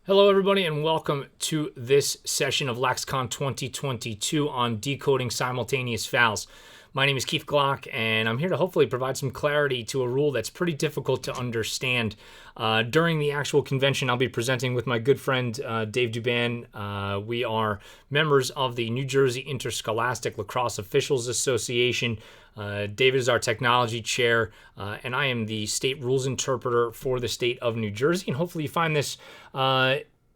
Hello, everybody, and welcome to this session of LaxCon 2022 on decoding simultaneous fouls. My name is Keith Glock, and I'm here to hopefully provide some clarity to a rule that's pretty difficult to understand. During the actual convention, I'll be presenting with my good friend Dave Duban. We are members of the New Jersey Interscholastic Lacrosse Officials Association. David is our technology chair, and I am the state rules interpreter for the state of New Jersey. And hopefully you find this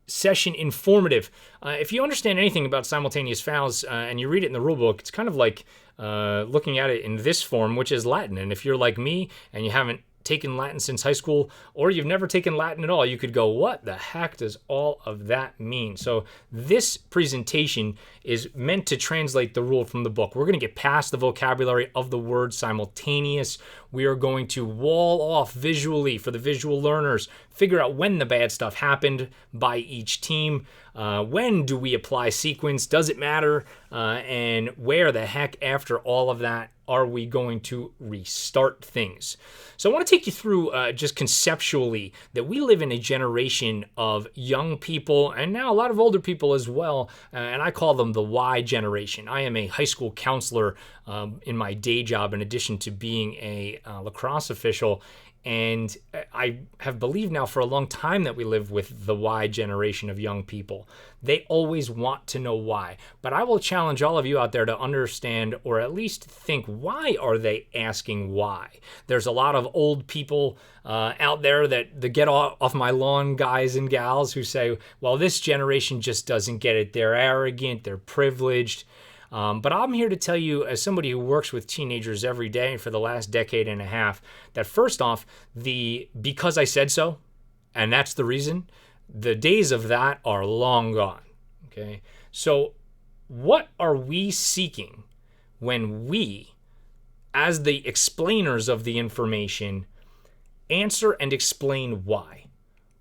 session informative. If you understand anything about simultaneous fouls and you read it in the rule book, it's kind of like looking at it in this form, which is Latin. And if you're like me and you haven't taken Latin since high school, or you've never taken Latin at all, you could go, what the heck does all of that mean? So this presentation is meant to translate the rule from the book. We're going to get past the vocabulary of the word simultaneous. We are going to wall off visually for the visual learners, figure out when the bad stuff happened by each team. When do we apply sequence? Does it matter? And where the heck after all of that are we going to restart things? So I want to take you through just conceptually that we live in a generation of young people and now a lot of older people as well, and I call them the Y generation. I am a high school counselor in my day job in addition to being a lacrosse official. And I have believed now for a long time that we live with the Y generation of young people. They always want to know why. But I will challenge all of you out there to understand or at least think, why are they asking why? There's a lot of old people out there that the get off my lawn guys and gals who say, well, this generation just doesn't get it. They're arrogant, they're privileged. But I'm here to tell you, as somebody who works with teenagers every day for the last decade and a half, that first off, the because I said so, and that's the reason, the days of that are long gone. Okay? So what are we seeking when we, as the explainers of the information, answer and explain why?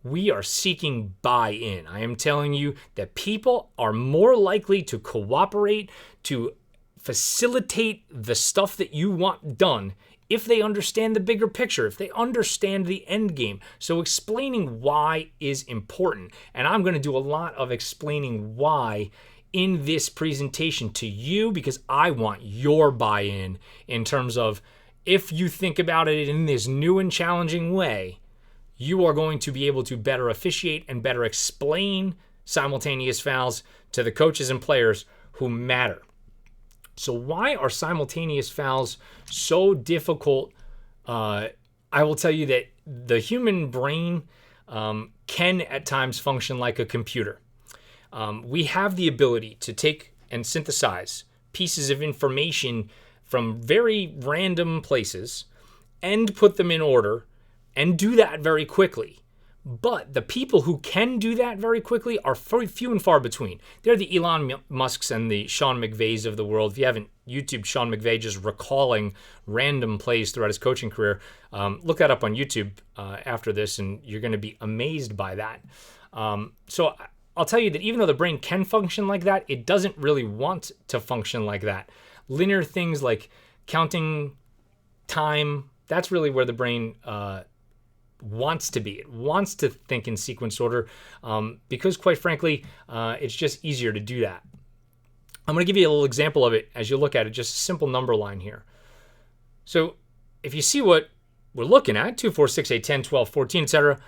We are seeking buy-in. I am telling you that people are more likely to cooperate, to facilitate the stuff that you want done if they understand the bigger picture, if they understand the end game. So explaining why is important. And I'm going to do a lot of explaining why in this presentation to you because I want your buy-in in terms of if you think about it in this new and challenging way, you are going to be able to better officiate and better explain simultaneous fouls to the coaches and players who matter. So why are simultaneous fouls so difficult? I will tell you that the human brain can at times function like a computer. We have the ability to take and synthesize pieces of information from very random places and put them in order and do that very quickly. But the people who can do that very quickly are few and far between. They're the Elon Musks and the Sean McVays of the world. If you haven't YouTubed Sean McVay just recalling random plays throughout his coaching career, look that up on YouTube after this, and you're going to be amazed by that. So I'll tell you that even though the brain can function like that, it doesn't really want to function like that. Linear things like counting time, that's really where the brain wants to be. It wants to think in sequence order because, quite frankly, it's just easier to do that. I'm going to give you a little example of it as you look at it, just a simple number line here. So if you see what we're looking at, 2, 4, 6, 8, 10, 12, 14, etc.,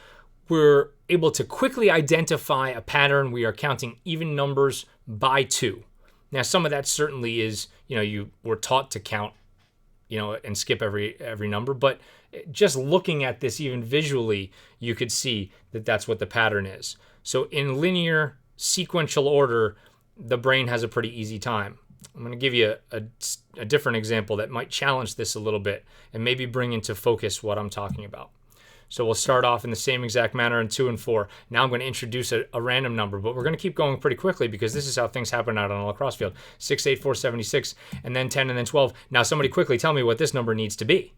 we're able to quickly identify a pattern. We are counting even numbers by 2. Now, some of that certainly is, you were taught to count, and skip every number, but just looking at this even visually, you could see that that's what the pattern is. So in linear sequential order, the brain has a pretty easy time. I'm going to give you a different example that might challenge this a little bit and maybe bring into focus what I'm talking about. So we'll start off in the same exact manner in 2 and 4. Now I'm going to introduce a random number, but we're going to keep going pretty quickly because this is how things happen out on a lacrosse field. 6, 8, 4, 76, and then 10, and then 12. Now somebody quickly tell me what this number needs to be.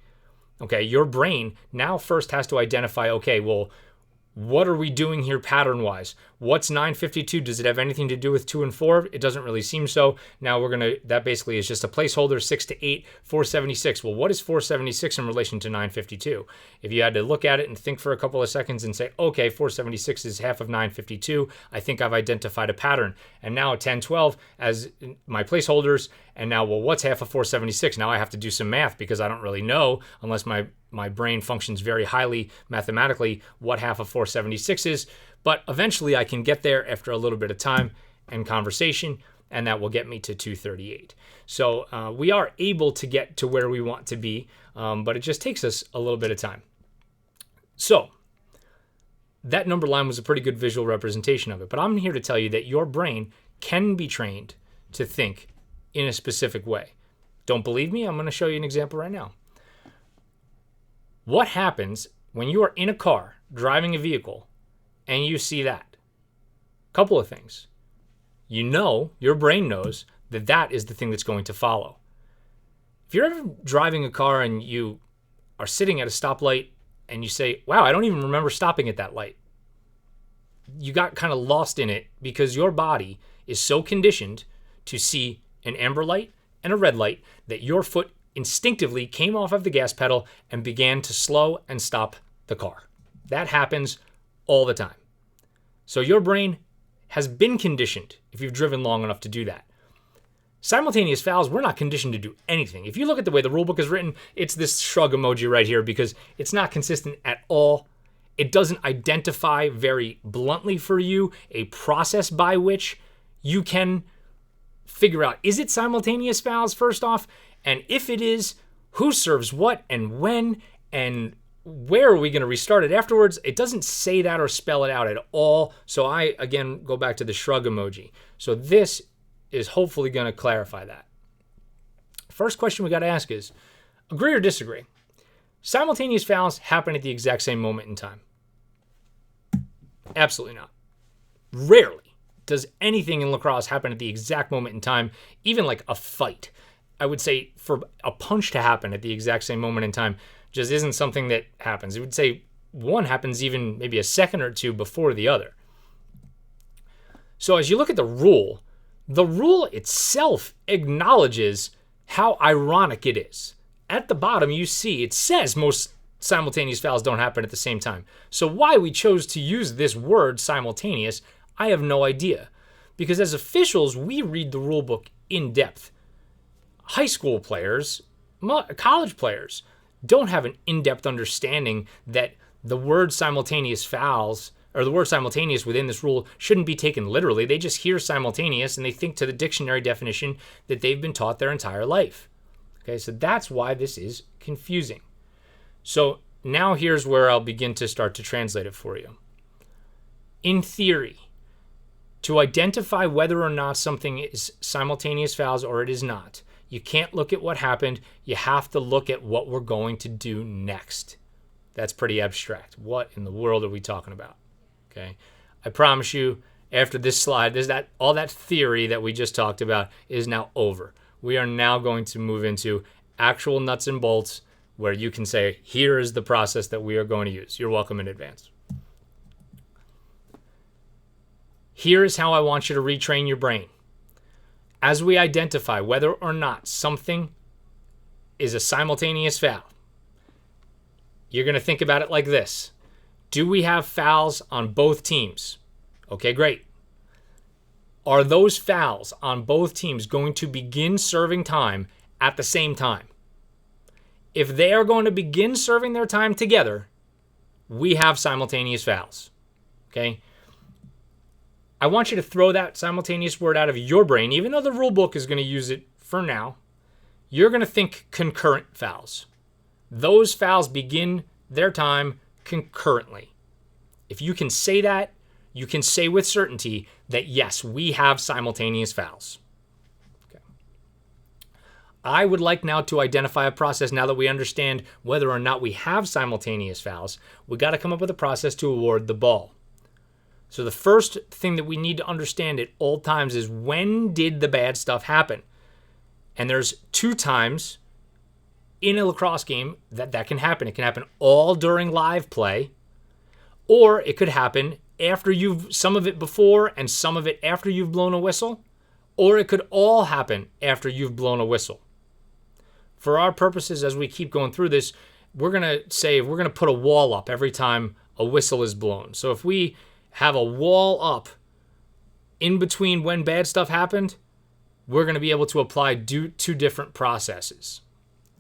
Okay, your brain now first has to identify, okay, well, What are we doing here pattern-wise? What's 952? Does it have anything to do with 2 and 4? It doesn't really seem so. Now that basically is just a placeholder, 6 to 8, 476. Well, what is 476 in relation to 952? If you had to look at it and think for a couple of seconds and say, okay, 476 is half of 952, I think I've identified a pattern. And now 1012 as my placeholders, and now, well, what's half of 476? Now I have to do some math because I don't really know, unless my brain functions very highly mathematically, what half of 476 is. But eventually I can get there after a little bit of time and conversation, and that will get me to 238. So we are able to get to where we want to be, but it just takes us a little bit of time. So that number line was a pretty good visual representation of it, but I'm here to tell you that your brain can be trained to think in a specific way. Don't believe me? I'm going to show you an example right now. What happens when you are in a car driving a vehicle and you see that? Couple of things. Your brain knows that that is the thing that's going to follow. If you're ever driving a car and you are sitting at a stoplight and you say, wow, I don't even remember stopping at that light. You got kind of lost in it because your body is so conditioned to see an amber light and a red light that your foot instinctively came off of the gas pedal and began to slow and stop the car. That happens all the time. So your brain has been conditioned if you've driven long enough to do that. Simultaneous fouls, we're not conditioned to do anything. If you look at the way the rulebook is written, it's this shrug emoji right here because it's not consistent at all. It doesn't identify very bluntly for you a process by which you can figure out, is it simultaneous fouls first off? And if it is, who serves what and when and where are we going to restart it afterwards? It doesn't say that or spell it out at all. So I, again, go back to the shrug emoji. So this is hopefully going to clarify that. First question we got to ask is, agree or disagree? Simultaneous fouls happen at the exact same moment in time. Absolutely not. Rarely does anything in lacrosse happen at the exact moment in time, even like a fight. I would say for a punch to happen at the exact same moment in time just isn't something that happens. I would say one happens even maybe a second or two before the other. So as you look at the rule itself acknowledges how ironic it is. At the bottom, you see it says most simultaneous fouls don't happen at the same time. So why we chose to use this word simultaneous, I have no idea. Because as officials, we read the rule book in depth. High school players, college players, don't have an in-depth understanding that the word simultaneous fouls, or the word simultaneous within this rule, shouldn't be taken literally. They just hear simultaneous and they think to the dictionary definition that they've been taught their entire life. Okay, so that's why this is confusing. So now here's where I'll begin to start to translate it for you. In theory, to identify whether or not something is simultaneous fouls or it is not, you can't look at what happened. You have to look at what we're going to do next. That's pretty abstract. What in the world are we talking about? Okay, I promise you, after this slide, all that theory that we just talked about is now over. We are now going to move into actual nuts and bolts where you can say, here is the process that we are going to use. You're welcome in advance. Here is how I want you to retrain your brain. As we identify whether or not something is a simultaneous foul, you're going to think about it like this. Do we have fouls on both teams? Okay, great. Are those fouls on both teams going to begin serving time at the same time? If they are going to begin serving their time together, we have simultaneous fouls. Okay? I want you to throw that simultaneous word out of your brain, even though the rule book is going to use it for now. You're going to think concurrent fouls. Those fouls begin their time concurrently. If you can say that, you can say with certainty that yes, we have simultaneous fouls. Okay. I would like now to identify a process now that we understand whether or not we have simultaneous fouls. We got to come up with a process to award the ball. So the first thing that we need to understand at all times is, when did the bad stuff happen? And there's 2 times in a lacrosse game that can happen. It can happen all during live play, Or it could happen after some of it before and some of it after you've blown a whistle. Or it could all happen after you've blown a whistle. For our purposes, as we keep going through this, we're going to say we're going to put a wall up every time a whistle is blown. So if we have a wall up in between when bad stuff happened, we're going to be able to apply two different processes.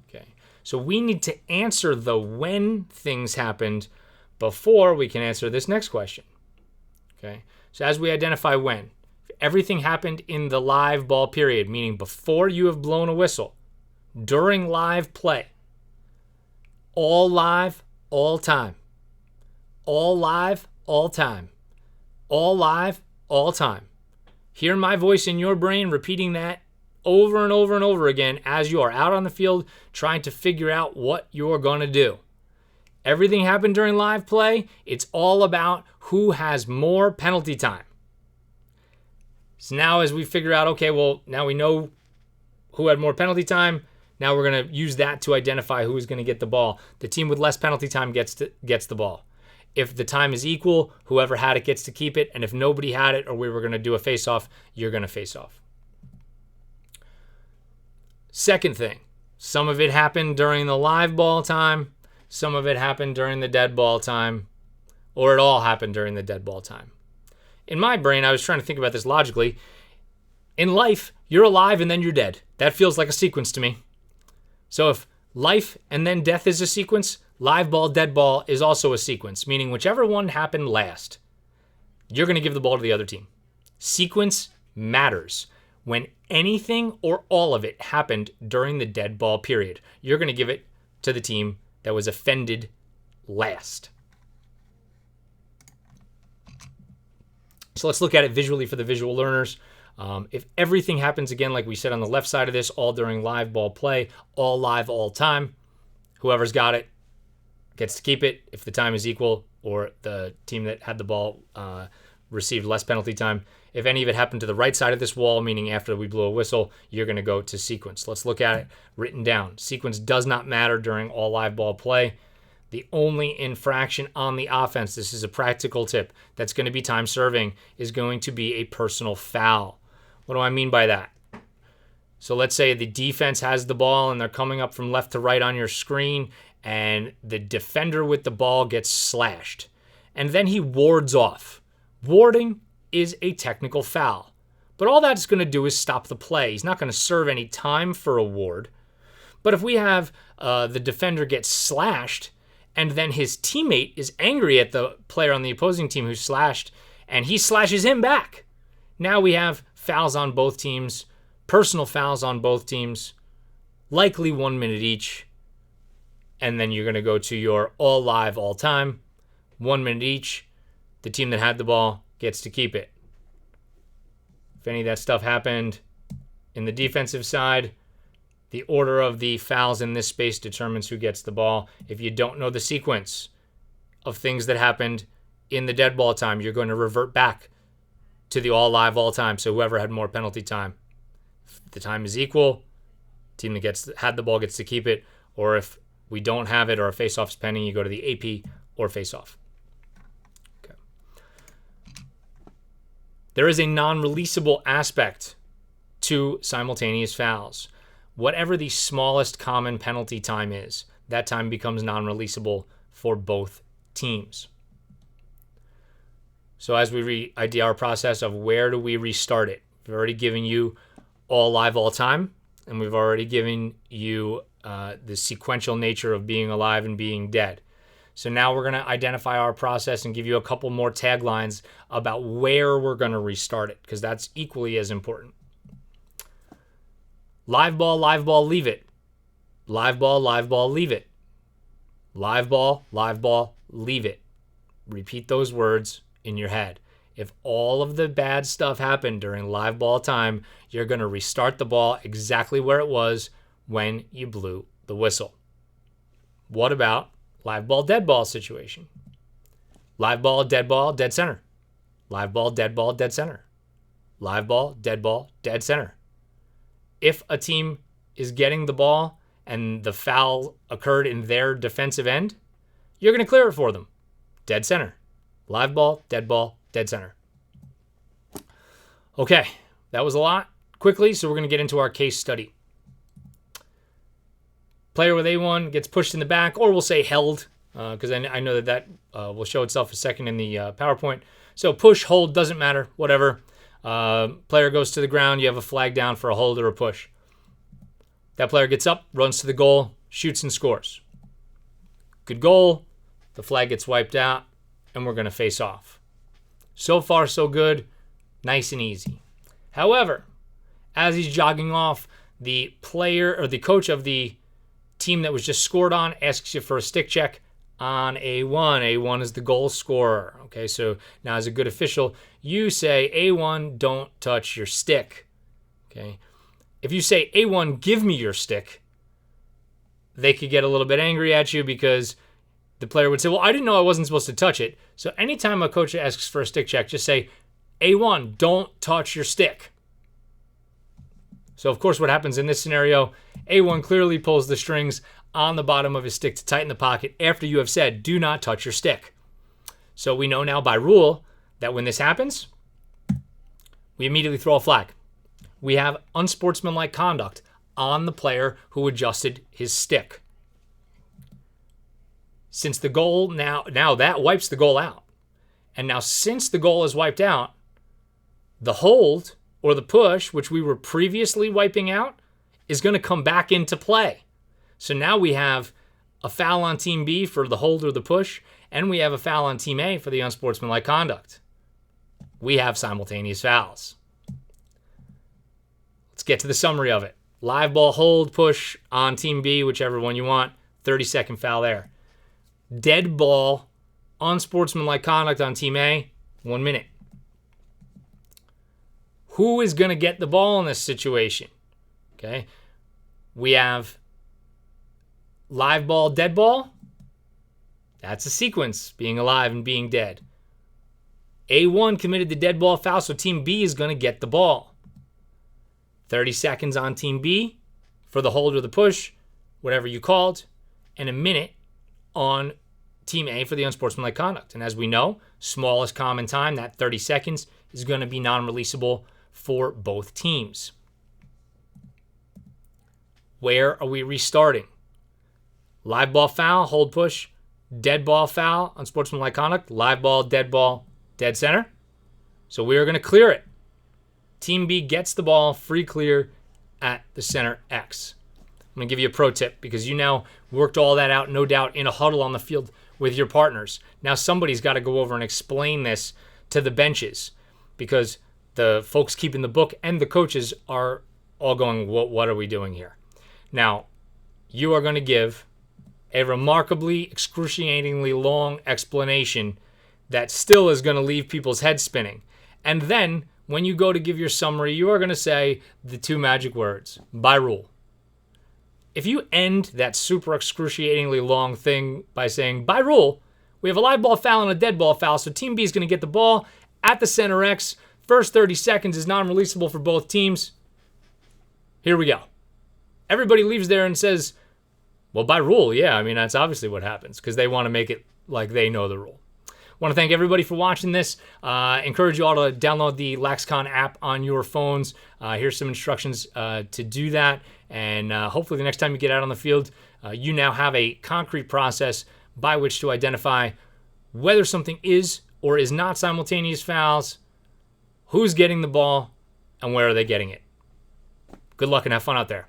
Okay. So we need to answer the when things happened before we can answer this next question. Okay. So as we identify when, everything happened in the live ball period, meaning before you have blown a whistle, during live play, all live, all time, all live, all time, all live, all time. Hear my voice in your brain repeating that over and over and over again as you are out on the field trying to figure out what you're going to do. Everything happened during live play. It's all about who has more penalty time. So now as we figure out, okay, well, now we know who had more penalty time. Now we're going to use that to identify who is going to get the ball. The team with less penalty time gets the ball. If the time is equal, whoever had it gets to keep it. And if nobody had it or we were going to do a face-off, you're going to face off. Second thing, some of it happened during the live ball time. Some of it happened during the dead ball time. Or it all happened during the dead ball time. In my brain, I was trying to think about this logically. In life, you're alive and then you're dead. That feels like a sequence to me. So if life and then death is a sequence, live ball, dead ball is also a sequence, meaning whichever one happened last, you're going to give the ball to the other team. Sequence matters. When anything or all of it happened during the dead ball period, you're going to give it to the team that was offended last. So let's look at it visually for the visual learners. If everything happens again, like we said on the left side of this, all during live ball play, all live, all time, whoever's got it gets to keep it if the time is equal or the team that had the ball received less penalty time. If any of it happened to the right side of this wall, meaning after we blow a whistle, you're going to go to sequence. Let's look at it written down. Sequence does not matter during all live ball play. The only infraction on the offense, this is a practical tip, that's going to be time serving, is going to be a personal foul. What do I mean by that? So let's say the defense has the ball and they're coming up from left to right on your screen and the defender with the ball gets slashed. And then he wards off. Warding is a technical foul. But all that's going to do is stop the play. He's not going to serve any time for a ward. But if we have the defender get slashed, and then his teammate is angry at the player on the opposing team who slashed, and he slashes him back. Now we have fouls on both teams, personal fouls on both teams, likely 1 minute each. And then you're going to go to your all live, all time, 1 minute each. The team that had the ball gets to keep it. If any of that stuff happened in the defensive side, the order of the fouls in this space determines who gets the ball. If you don't know the sequence of things that happened in the dead ball time, you're going to revert back to the all live, all time. So whoever had more penalty time. If the time is equal, team that had the ball gets to keep it. Or if we don't have it or a face-off is pending, you go to the AP or face-off. Okay. There is a non-releasable aspect to simultaneous fouls. Whatever the smallest common penalty time is, that time becomes non-releasable for both teams. So as we idea our process of where do we restart it, we've already given you all live, all time, and we've already given you the sequential nature of being alive and being dead. So now we're going to identify our process and give you a couple more taglines about where we're going to restart it, because that's equally as important. Live ball, leave it. Live ball, leave it. Live ball, leave it. Repeat those words in your head. If all of the bad stuff happened during live ball time, you're going to restart the ball exactly where it was when you blew the whistle. What about live ball, dead ball situation? Live ball, dead center. Live ball, dead center. Live ball, dead center. If a team is getting the ball and the foul occurred in their defensive end, you're going to clear it for them. Dead center. Live ball, dead center. Okay, that was a lot quickly, so we're going to get into our case study. Player with A1 gets pushed in the back, or we'll say held, because I know that will show itself a second in the PowerPoint. So push, hold, doesn't matter, whatever. Player goes to the ground, you have a flag down for a hold or a push. That player gets up, runs to the goal, shoots and scores. Good goal. The flag gets wiped out, and we're going to face off. So far, so good. Nice and easy. However, as he's jogging off, the player or the coach of the team that was just scored on asks you for a stick check on A1. A1 is the goal scorer. Okay, so now as a good official, you say, A1, don't touch your stick. Okay. If you say, A1, give me your stick, they could get a little bit angry at you because the player would say, well, I didn't know I wasn't supposed to touch it. So anytime a coach asks for a stick check, just say, A1, don't touch your stick. So, of course, what happens in this scenario, A1 clearly pulls the strings on the bottom of his stick to tighten the pocket after you have said, do not touch your stick. So we know now by rule that when this happens, we immediately throw a flag. We have unsportsmanlike conduct on the player who adjusted his stick. Since the goal now that wipes the goal out. And now since the goal is wiped out, the hold or the push, which we were previously wiping out, is going to come back into play. So now we have a foul on Team B for the hold or the push, and we have a foul on Team A for the unsportsmanlike conduct. We have simultaneous fouls. Let's get to the summary of it. Live ball, hold, push on Team B, whichever one you want. 30-second foul there. Dead ball, unsportsmanlike conduct on Team A, 1 minute. Who is going to get the ball in this situation? Okay. We have live ball, dead ball. That's a sequence, being alive and being dead. A1 committed the dead ball foul, so Team B is going to get the ball. 30 seconds on Team B for the hold or the push, whatever you called, and a minute on Team A for the unsportsmanlike conduct. And as we know, smallest common time, that 30 seconds, is going to be non-releasable for both teams. Where are we restarting? Live ball foul, hold push, dead ball foul, unsportsmanlike conduct, live ball, dead center. So we are going to clear it. Team B gets the ball, free clear at the center X. I'm going to give you a pro tip because you now worked all that out, no doubt, in a huddle on the field with your partners. Now somebody's got to go over and explain this to the benches because the folks keeping the book and the coaches are all going, what are we doing here? Now, you are going to give a remarkably, excruciatingly long explanation that still is going to leave people's heads spinning. And then, when you go to give your summary, you are going to say the two magic words, by rule. If you end that super excruciatingly long thing by saying, by rule, we have a live ball foul and a dead ball foul, so Team B is going to get the ball at the center X. First 30 seconds is non-releasable for both teams. Here we go. Everybody leaves there and says, well, by rule, yeah, I mean, that's obviously what happens because they want to make it like they know the rule. I want to thank everybody for watching this. Encourage you all to download the LaxCon app on your phones. Here's some instructions to do that. And hopefully the next time you get out on the field, you now have a concrete process by which to identify whether something is or is not simultaneous fouls, who's getting the ball, and where are they getting it. Good luck and have fun out there.